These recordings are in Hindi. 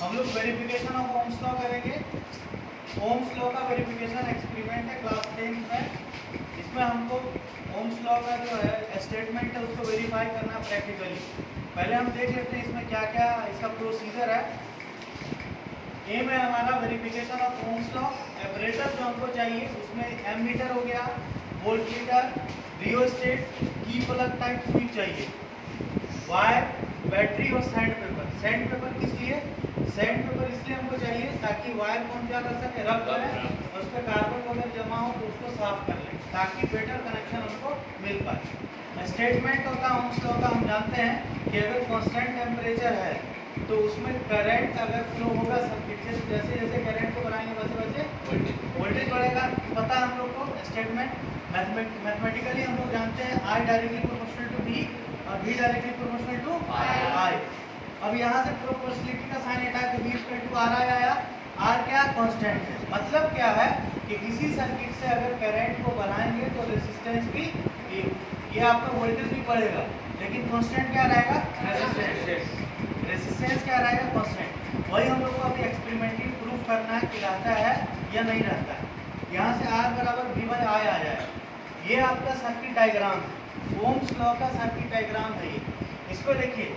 हम लोग वेरिफिकेशन ऑफ ओम्स लॉ करेंगे। ओम्स लॉ का वेरिफिकेशन एक्सपेरिमेंट है क्लास 10 में। इसमें हमको ओम्स लॉ का जो है स्टेटमेंट है उसको वेरीफाई करना प्रैक्टिकली। पहले हम देख लेते हैं इसमें क्या क्या इसका प्रोसीजर है। एम है हमारा verification of Ohm's law. Operator जो हमको चाहिए उसमें एमीटर हो गया, वोल्टमीटर, रियोस्टेट, की प्लग टाइप स्विच चाहिए, वायर, बैटरी और सैंड पेपर। सैंड पेपर किस लिए? सैंड पेपर इसलिए हमको चाहिए ताकि वायर को हम क्या कर सके, रब करें और उस पर कार्बन वगैरह जमा हो तो उसको साफ कर लें ताकि बेटर कनेक्शन हमको मिल पाए। स्टेटमेंट होता है ओम्स लॉ का, हम जानते हैं कि अगर कांस्टेंट टेम्परेचर है तो उसमें करंट अगर फ्लो होगा सर्किट से, जैसे जैसे करंट को बढ़ाएंगे वैसे वैसे वोल्टेज बढ़ेगा। पता है हम लोग को स्टेटमेंट मैथमेटिकली हम लोग जानते हैं I directly proportional to V और V directly proportional to I। अब यहाँ से प्रोपोर्शनलिटी का साइन हटाए तो V इक्वल टू R आया। R क्या कांस्टेंट है, मतलब क्या है कि किसी सर्किट से अगर करंट को बढ़ाएंगे तो रेजिस्टेंस भी, ये आपका वोल्टेज भी बढ़ेगा लेकिन कांस्टेंट क्या रहेगा, रेजिस्टेंस। रेजिस्टेंस क्या रहेगा, कांस्टेंट। वही हम लोग को अभी एक्सपेरिमेंटली प्रूफ करना है कि रहता है या नहीं रहता है। यहाँ से R बराबर V बाई I आ जाएगा। ये आपका सर्किट डायग्राम है, ओम्स लॉ का सर्किट डायग्राम है ये। इसको देखिए,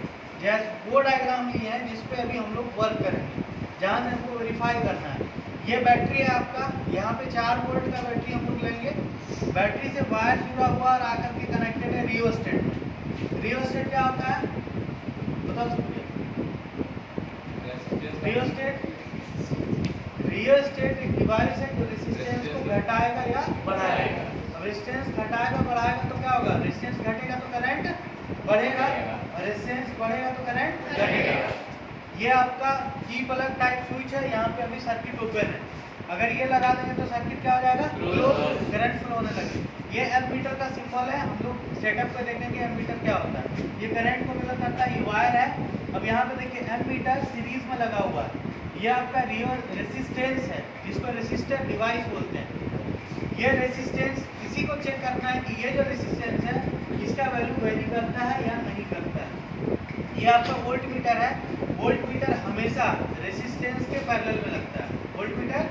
जैसे वो डायग्राम लिए है जिस पे अभी हम लोग वर्क करेंगे, जहाँ से हमको वेरीफाई करना है। ये बैटरी है आपका, यहाँ पे 4 वोल्ट का बैटरी हम लोग लेंगे। बैटरी से वायर जुड़ा हुआ और आकर के कनेक्टेड है रियोस्टेट। रियोस्टेट क्या होता है बता सकते? रियोस्टेट एक डिवाइस है जो रेजिस्टेंस को घटाएगा या बढ़ाएगा। अब रेजिस्टेंस घटाएगा बढ़ाएगा तो क्या होगा, रेजिस्टेंस घटेगा तो करंट बढ़ेगा और रेजिस्टेंस बढ़ेगा तो करंट घटेगा। ये आपका की प्लग टाइप स्विच है, यहाँ पे अभी सर्किट ओपन है। अगर ये लगा देंगे तो सर्किट क्या हो जाएगा, क्लोज, करंट फ्लो होने लगे। ये एमीटर का सिंबल है, हम लोग सेटअप पे देखेंगे एमीटर क्या होता है। ये करंट को मेजर करता है, ये वायर है। अब यहाँ पे देखिए एमीटर सीरीज में लगा हुआ है। ये आपका रेसिस्टेंस है जिसको रेसिस्टर डिवाइस बोलते हैं। ये रेसिस्टेंस इसी को चेक करना है कि ये जो रेसिस्टेंस है इसका वैल्यू वेरी करता है या नहीं करता है। ये आपका वोल्ट मीटर है। वोल्ट मीटर हमेशा रेसिस्टेंस के पैरेलल में लगता है। वोल्ट मीटर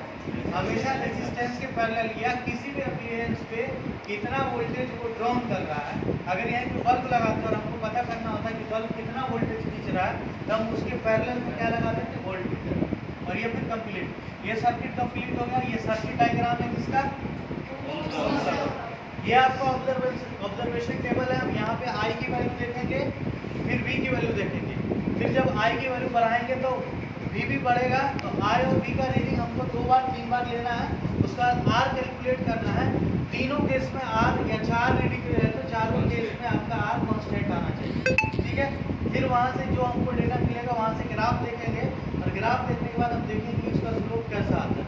हमेशा रेजिस्टेंस के पैरेलल या किसी भी अपीयरेंस पे कितना वोल्टेज वो ड्रॉन कर रहा है। अगर यहाँ पे बल्ब लगाते हैं और हमको पता करना होता है कि बल्ब कितना वोल्टेज खींच रहा है तो हम उसके पैरेलल में क्या लगा देते हैं, वोल्ट मीटर। और ये फिर कंप्लीट, ये सर्किट कंप्लीट हो गया। ये सर्किट डायग्राम है किसका, ये आपका ऑब्जर्वेशन टेबल है। हम यहाँ पे I की वैल्यू देखेंगे, फिर V की वैल्यू देखेंगे। फिर जब I की वैल्यू बढ़ाएंगे तो V भी बढ़ेगा। तो I और V का रीडिंग हमको 2 बार 3 बार लेना है, उसका R कैलकुलेट करना है। तीनों केस में R या 4 रीडिंग है तो चारों केस में आपका R कांस्टेंट आना चाहिए, ठीक है। फिर वहाँ से जो हमको डेटा मिलेगा वहाँ से ग्राफ देखेंगे और ग्राफ देखने के बाद हम देखेंगे उसका स्लोप कैसा आता है।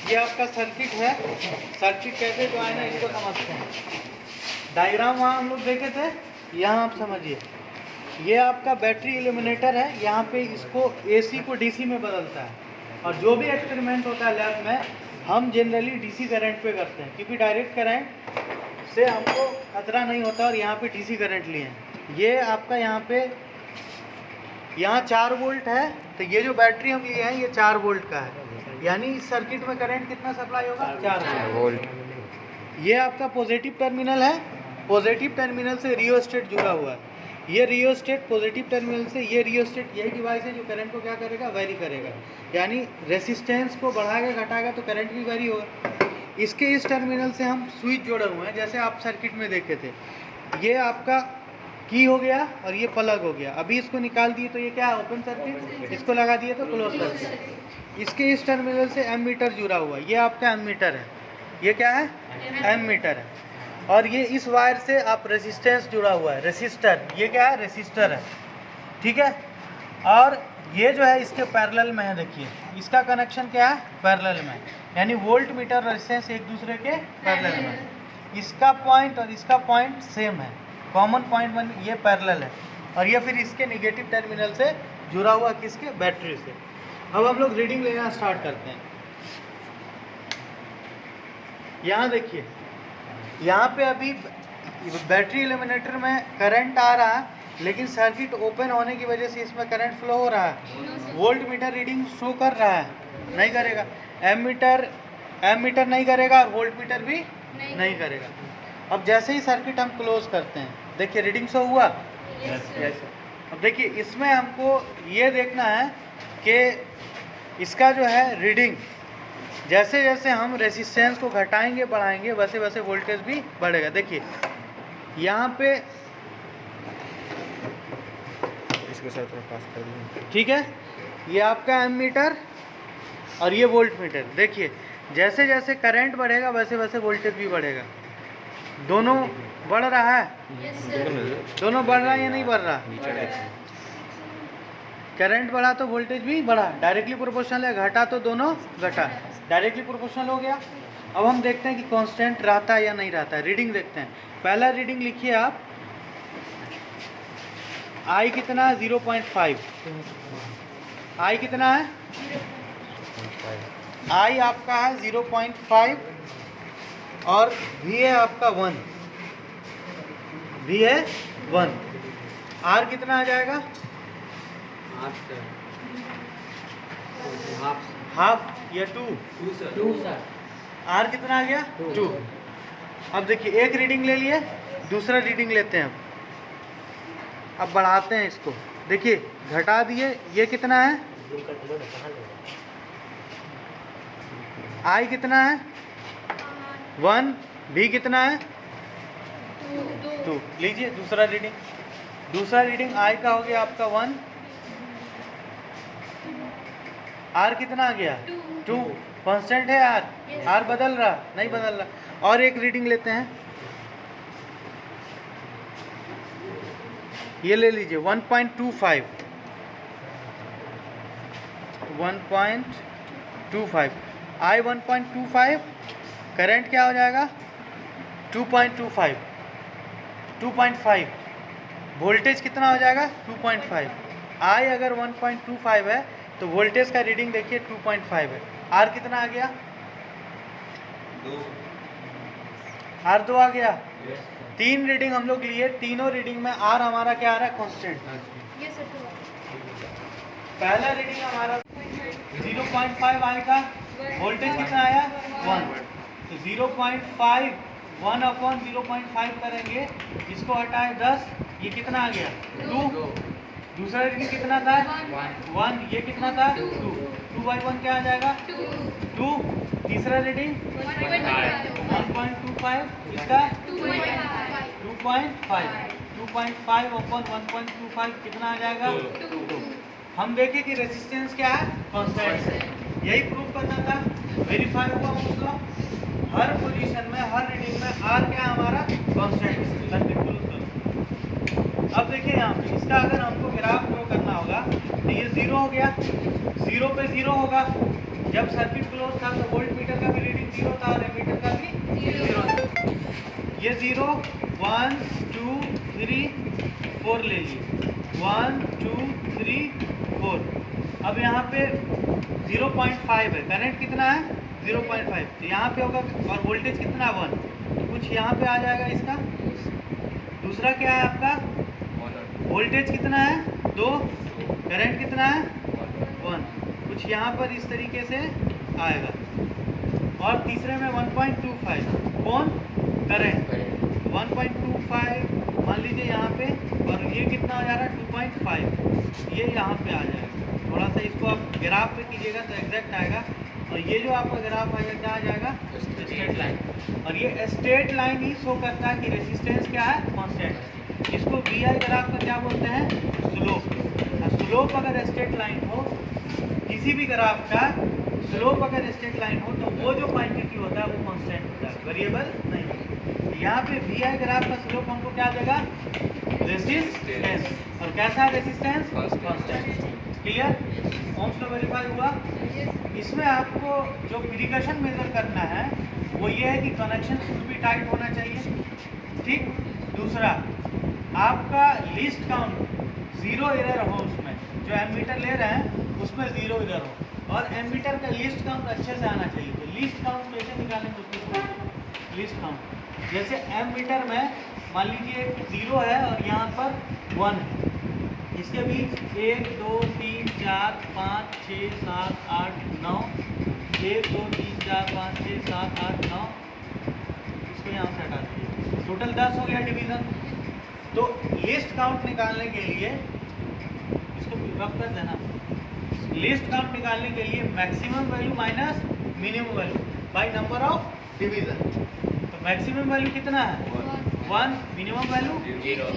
ये आपका सर्किट है। सर्किट कैसे जो है ना इसको समझते हैं। डायग्राम वहाँ हम लोग देखे थे, यहाँ आप समझिए। ये आपका बैटरी इल्यूमिनेटर है, यहाँ पे इसको AC को DC में बदलता है। और जो भी एक्सपेरिमेंट होता है लैब में हम जनरली DC करंट पे करते हैं क्योंकि डायरेक्ट करंट से हमको खतरा नहीं होता। और यहाँ पे DC करंट लिए हैं। ये आपका यहाँ 4 वोल्ट है, तो ये जो बैटरी हम लिए हैं ये 4 वोल्ट का है। यानी इस सर्किट में करंट कितना सप्लाई होगा, 4 वोल्ट। ये आपका पॉजिटिव टर्मिनल है, पॉजिटिव टर्मिनल से रियोस्टेट जुड़ा हुआ है। ये रियोस्टेट पॉजिटिव टर्मिनल से, ये रियोस्टेट यही डिवाइस है जो करंट को क्या करेगा, वेरी करेगा। यानी रेसिस्टेंस को बढ़ाएगा घटाएगा तो करंट भी वेरी होगा। इसके इस टर्मिनल से हम स्विच जोड़े हुए हैं, जैसे आप सर्किट में देखे थे। ये आपका की हो गया और ये प्लग हो गया। अभी इसको निकाल दिए तो ये क्या है, ओपन सर्किट। इसको लगा दिए तो क्लोज सर्किट। इसके इस टर्मिनल से एमीटर जुड़ा हुआ है, ये आपका एमीटर है। ये क्या है, एमीटर है। और ये इस वायर से आप रेजिस्टेंस जुड़ा हुआ है, रेसिस्टर। ये क्या है, रेसिस्टर है, ठीक है। और ये जो है इसके पैरेलल में है, देखिए इसका कनेक्शन क्या है, पैरेलल में। यानी वोल्ट मीटर रेजिस्टेंस एक दूसरे के पैरेलल में। इसका पॉइंट और इसका पॉइंट सेम है, कॉमन पॉइंट बन, ये पैरेलल है। और ये फिर इसके निगेटिव टर्मिनल से जुड़ा हुआ किसके, बैटरी से। अब हम लोग रीडिंग लेना स्टार्ट करते हैं। यहाँ देखिए, यहाँ पे अभी बैटरी इल्यूमिनेटर में करंट आ रहा है लेकिन सर्किट ओपन होने की वजह से इसमें करंट फ्लो हो रहा है, वोल्ट मीटर रीडिंग शो कर रहा है, नहीं करेगा। एम मीटर नहीं करेगा और वोल्ट मीटर भी नहीं करेगा। अब जैसे ही सर्किट हम क्लोज करते हैं, देखिए रीडिंग शो हुआ। यस। अब देखिए इसमें हमको ये देखना है कि इसका जो है रीडिंग, जैसे जैसे हम रेजिस्टेंस को घटाएंगे बढ़ाएंगे वैसे वैसे वोल्टेज भी बढ़ेगा। देखिए यहाँ पे इसके साथ पास कर दीजिए, ठीक है। ये आपका एम मीटर और ये वोल्ट मीटर। देखिए जैसे जैसे करंट बढ़ेगा वैसे वैसे वोल्टेज भी बढ़ेगा। दोनों बढ़ रहा है, दोनों बढ़ रहा है या नहीं बढ़ रहा? करंट बढ़ा तो वोल्टेज भी बढ़ा, डायरेक्टली प्रोपोर्शनल है। घटा तो दोनों घटा, डायरेक्टली प्रोपोर्शनल हो गया। अब हम देखते हैं कि कांस्टेंट रहता है या नहीं रहता है। रीडिंग देखते हैं। पहला रीडिंग लिखिए आप, आई कितना है? 0.5। आई कितना है? आई आपका है 0.5 और वी है आपका 1, वी है 1। आर कितना आ जाएगा? हाफ या 2 सर। आर कितना आ गया? 2। अब देखिए एक रीडिंग ले लिए, दूसरा रीडिंग लेते हैं। अब बढ़ाते हैं इसको। देखिए घटा दिए, ये कितना है? आई कितना है? 1। भी कितना है? 2। लीजिए दूसरा रीडिंग। दूसरा रीडिंग आई का हो गया आपका 1। आर कितना आ गया? 2। कांस्टेंट है आर? आर बदल रहा? नहीं बदल रहा। और एक रीडिंग लेते हैं, ये ले लीजिए 1.25। 1.25 आई 1.25। करंट क्या हो जाएगा? 2.25। 2.5। वोल्टेज कितना हो जाएगा? 2.5। आई अगर 1.25 है तो वोल्टेज का रीडिंग देखिए 2.5 है। आर कितना आ गया? 2। आर 2 आ गया। 3 रीडिंग हम लोग लिए, तीनों रीडिंग में आर हमारा क्या आ रहा है? कांस्टेंट। पहला रीडिंग हमारा 0.5 आई का, वोल्टेज कितना आया? 1। तो 0.5 1/0.5 करेंगे, इसको हटाए 10, ये कितना आ गया? 2। दूसरा रीडिंग कितना था? 1। ये कितना था? 2। 2/1 क्या आ जाएगा? 2। तीसरा रीडिंग 1.25, इसका 2.5। 2.5/1.25 कितना आ जाएगा? 2। हम देखें कि रेजिस्टेंस क्या है? कांस्टेंट है। यही प्रूफ करना था, वेरीफाई हुआ उसका। हर पोजीशन में, हर रीडिंग में आर क्या हमारा? कांस्टेंट है। अब देखिए यहाँ पे इसका अगर हमको ग्राफ ड्रॉ करना होगा तो ये 0 हो गया, 0 पे 0 होगा। जब सर्किट क्लोज था तो वोल्ट मीटर का भी रीडिंग 0 था और एमीटर का भी 0 था। ये 0 1 2 3 4 ले लीजिए, 1 2 3 4। अब यहाँ पे 0.5 है, करंट कितना है? 0.5। तो यहाँ पे होगा, और वोल्टेज कितना? 1। तो कुछ यहाँ पे आ जाएगा इसका। दूसरा क्या है आपका? वोल्टेज कितना है? 2। करंट कितना है? 1। कुछ यहाँ पर इस तरीके से आएगा। और तीसरे में 1.25 कौन? करंट। 1.25 मान लीजिए यहाँ पे, और ये कितना आ जा रहा है? 2.5। ये यहाँ पे आ जाएगा। थोड़ा सा इसको आप ग्राफ पे कीजिएगा तो एग्जैक्ट आएगा। और ये जो आपका ग्राफ आएगा क्या आ जाएगा? Straight line. और ये स्ट्रेट लाइन ही शो करता है कि रेजिस्टेंस क्या है? कांस्टेंट। इसको VI ग्राफ का क्या बोलते हैं? स्लोप। स्लोप अगर स्ट्रेट लाइन हो, किसी भी ग्राफ का स्लोप अगर स्ट्रेट लाइन हो तो वो जो क्वांटिटी होता है वो कांस्टेंट होता है, वेरिएबल नहीं। यहाँ पे VI ग्राफ का स्लोप हमको क्या देगा? रेजिस्टेंस। और कैसा resistance? Constant. Clear? Ohm's law verify हुआ। इसमें आपको जो प्रिकॉशन मेजर करना है वो ये है कि कनेक्शन शुड बी टाइट होना चाहिए, ठीक। दूसरा, आपका लिस्ट काउंट 0 एरर हो, उसमें जो एमीटर ले रहे हैं उसमें 0 एरर हो, और एमीटर का लिस्ट काउंट अच्छे से आना चाहिए। तो लिस्ट काउंट कैसे निकालेंगे उसको? लिस्ट काउंट जैसे एमीटर में मान लीजिए 0 है और यहाँ पर 1 है। इसके बीच 1 2 3 4 5 6 7 8 9, 1 2 3 4 5 6 7 8 9, इसको यहाँ से हटा दीजिए, टोटल 10 हो गया डिवीज़न। तो लिस्ट काउंट निकालने के लिए इसको रब कर देना। लिस्ट काउंट निकालने के लिए maximum value minus minimum value by number of division. तो मैक्सिमम वैल्यू कितना है 1, minimum value 0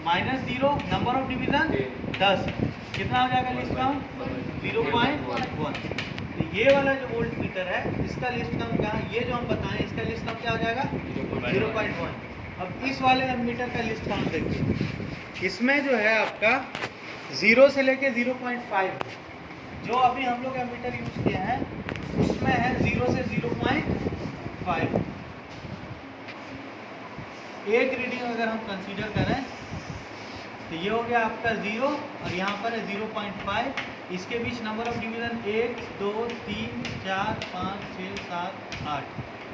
minus 0, number of division 10, कितना हो जाएगा लिस्ट काउंट 0.1। तो ये वाला जो वोल्ट मीटर है इसका लिस्ट काउंट क्या है, ये जो हम बताएं इसका लिस्ट काउंट क्या हो जाएगा 0.1। अब इस वाले एमीटर का लिस्ट काउंट देखिए, इसमें जो है आपका 0 से लेके 0.5, जो अभी हम लोग एमीटर यूज़ किए हैं उसमें है 0 से 0.5। एक रीडिंग अगर हम कंसीडर करें तो ये हो गया आपका 0 और यहाँ पर है 0.5। इसके बीच नंबर ऑफ डिवीज़न 1 2 3 4 5 6 7 8,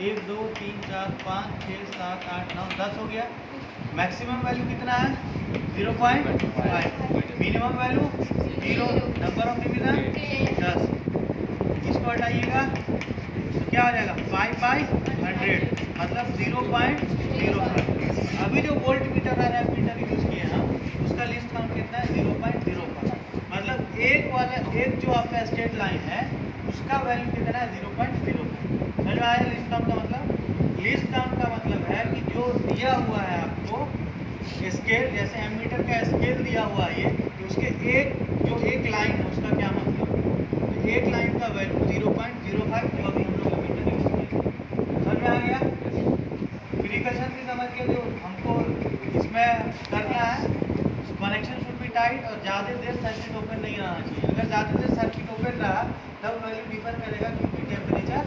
1 2 3 4 5 6 7 8 9 10 हो गया। मैक्सिमम वैल्यू कितना है 0.5, minimum value 0, number of division 10। इसको हटाइएगा तो क्या हो जाएगा 5/100, मतलब 0.05। अभी जो वोल्ट मीटर और एमीटर यूज़ किए हैं उसका लिस्ट काउंट कितना है 0.05, मतलब एक जो आपका स्ट्रेट लाइन है उसका वैल्यू कितना है 0.05। समझ में आया लिस्ट काउंट का मतलब? लिस्ट काउंट का मतलब है कि जो दिया हुआ है आपको स्केल, जैसे एमीटर का स्केल दिया हुआ है ये, तो उसके एक लाइन है उसका क्या मतलब, तो एक लाइन का वैल्यू 0.05 जो अभी हम लोग एमीटर यूज़ किए। समझ में आ गया? प्रिकॉशन भी समझ के जो हमको इसमें करना है, कनेक्शन शुड बी टाइट और ज़्यादा देर सर्किट ओपन नहीं रहना चाहिए। अगर ज़्यादा देर सर्किट ओपन रहा तब वैल्यू डिफर करेगा क्योंकि टेम्परेचर